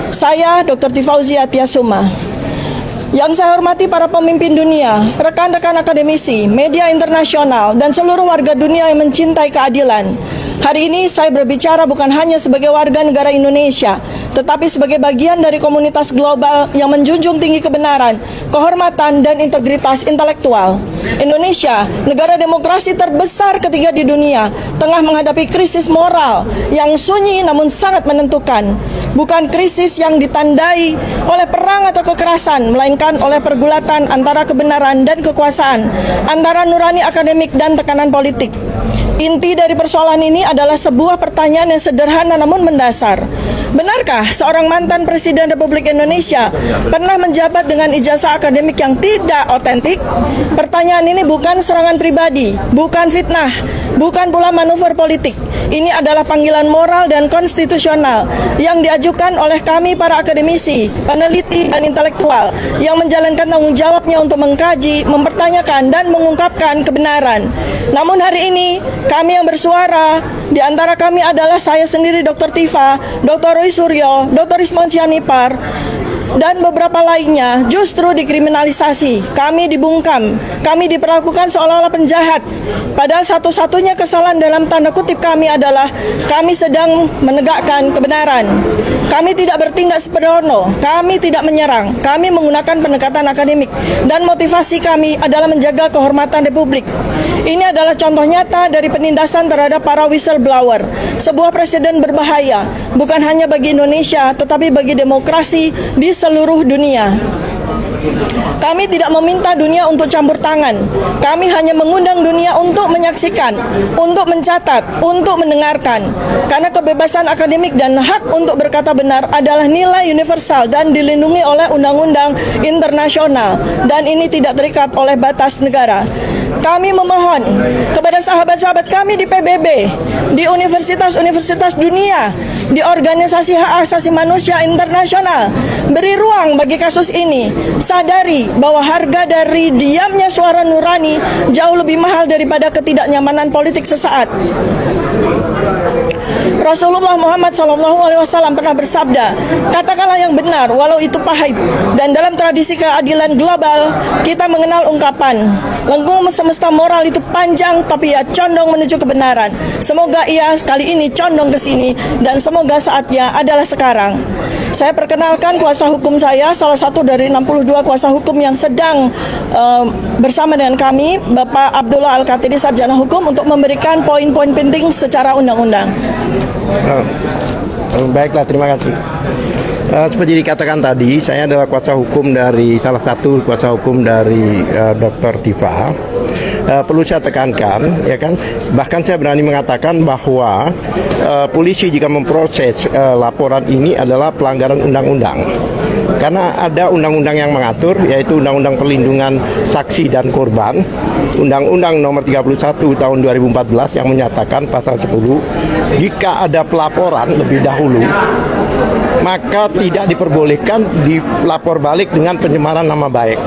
Saya Dr. Tifauzia Tiasuma. Yang saya hormati para pemimpin dunia, rekan-rekan akademisi, media internasional, dan seluruh warga dunia yang mencintai keadilan. Hari ini saya berbicara bukan hanya sebagai warga negara Indonesia, tetapi sebagai bagian dari komunitas global yang menjunjung tinggi kebenaran, kehormatan, dan integritas intelektual. Indonesia, negara demokrasi terbesar ketiga di dunia, tengah menghadapi krisis moral yang sunyi namun sangat menentukan. Bukan krisis yang ditandai oleh perang atau kekerasan, melainkan oleh pergulatan antara kebenaran dan kekuasaan, antara nurani akademik dan tekanan politik. Inti dari persoalan ini adalah sebuah pertanyaan yang sederhana namun mendasar. Benarkah seorang mantan Presiden Republik Indonesia pernah menjabat dengan ijazah akademik yang tidak otentik? Pertanyaan ini bukan serangan pribadi, bukan fitnah, bukan pula manuver politik. Ini adalah panggilan moral dan konstitusional yang diajukan oleh kami para akademisi, peneliti, dan intelektual yang menjalankan tanggung jawabnya untuk mengkaji, mempertanyakan, dan mengungkapkan kebenaran. Namun hari ini, kami yang bersuara, di antara kami adalah saya sendiri Dr. Tifa, Dr. Roy Suryo, Dr. Ismon Sianipar, dan beberapa lainnya justru dikriminalisasi. Kami dibungkam, kami diperlakukan seolah-olah penjahat. Padahal satu-satunya kesalahan dalam tanda kutip kami adalah kami sedang menegakkan kebenaran. Kami tidak bertindak sembrono, kami tidak menyerang, kami menggunakan pendekatan akademik, dan motivasi kami adalah menjaga kehormatan Republik. Ini adalah contoh nyata dari penindasan terhadap para whistleblower, sebuah presiden berbahaya, bukan hanya bagi Indonesia, tetapi bagi demokrasi di seluruh dunia. Kami tidak meminta dunia untuk campur tangan. Kami hanya mengundang dunia untuk menyaksikan, untuk mencatat, untuk mendengarkan. Karena kebebasan akademik dan hak untuk berkata benar adalah nilai universal dan dilindungi oleh undang-undang internasional. Dan ini tidak terikat oleh batas negara. Kami memohon kepada sahabat-sahabat kami di PBB, di universitas-universitas dunia, di organisasi hak asasi manusia internasional, beri ruang bagi kasus ini. Sadari bahwa harga dari diamnya suara nurani jauh lebih mahal daripada ketidaknyamanan politik sesaat. Rasulullah Muhammad SAW pernah bersabda, katakanlah yang benar walau itu pahit. Dan dalam tradisi keadilan global, kita mengenal ungkapan, lengkung semesta moral itu panjang tapi ia condong menuju kebenaran. Semoga ia kali ini condong ke sini dan semoga saatnya adalah sekarang. Saya perkenalkan kuasa hukum saya, salah satu dari 62 kuasa hukum yang sedang bersama dengan kami, Bapak Abdullah Al-Katiri, Sarjana Hukum, untuk memberikan poin-poin penting secara undang-undang. Baiklah, terima kasih. Seperti dikatakan tadi, saya adalah kuasa hukum dari salah satu kuasa hukum dari Dr. Tifa. Perlu saya tekankan, ya kan, bahkan saya berani mengatakan bahwa polisi jika memproses laporan ini adalah pelanggaran undang-undang. Karena ada undang-undang yang mengatur, yaitu Undang-Undang Perlindungan Saksi dan Korban, Undang-Undang Nomor 31 Tahun 2014 yang menyatakan pasal 10, jika ada pelaporan lebih dahulu, maka tidak diperbolehkan dilapor balik dengan pencemaran nama baik.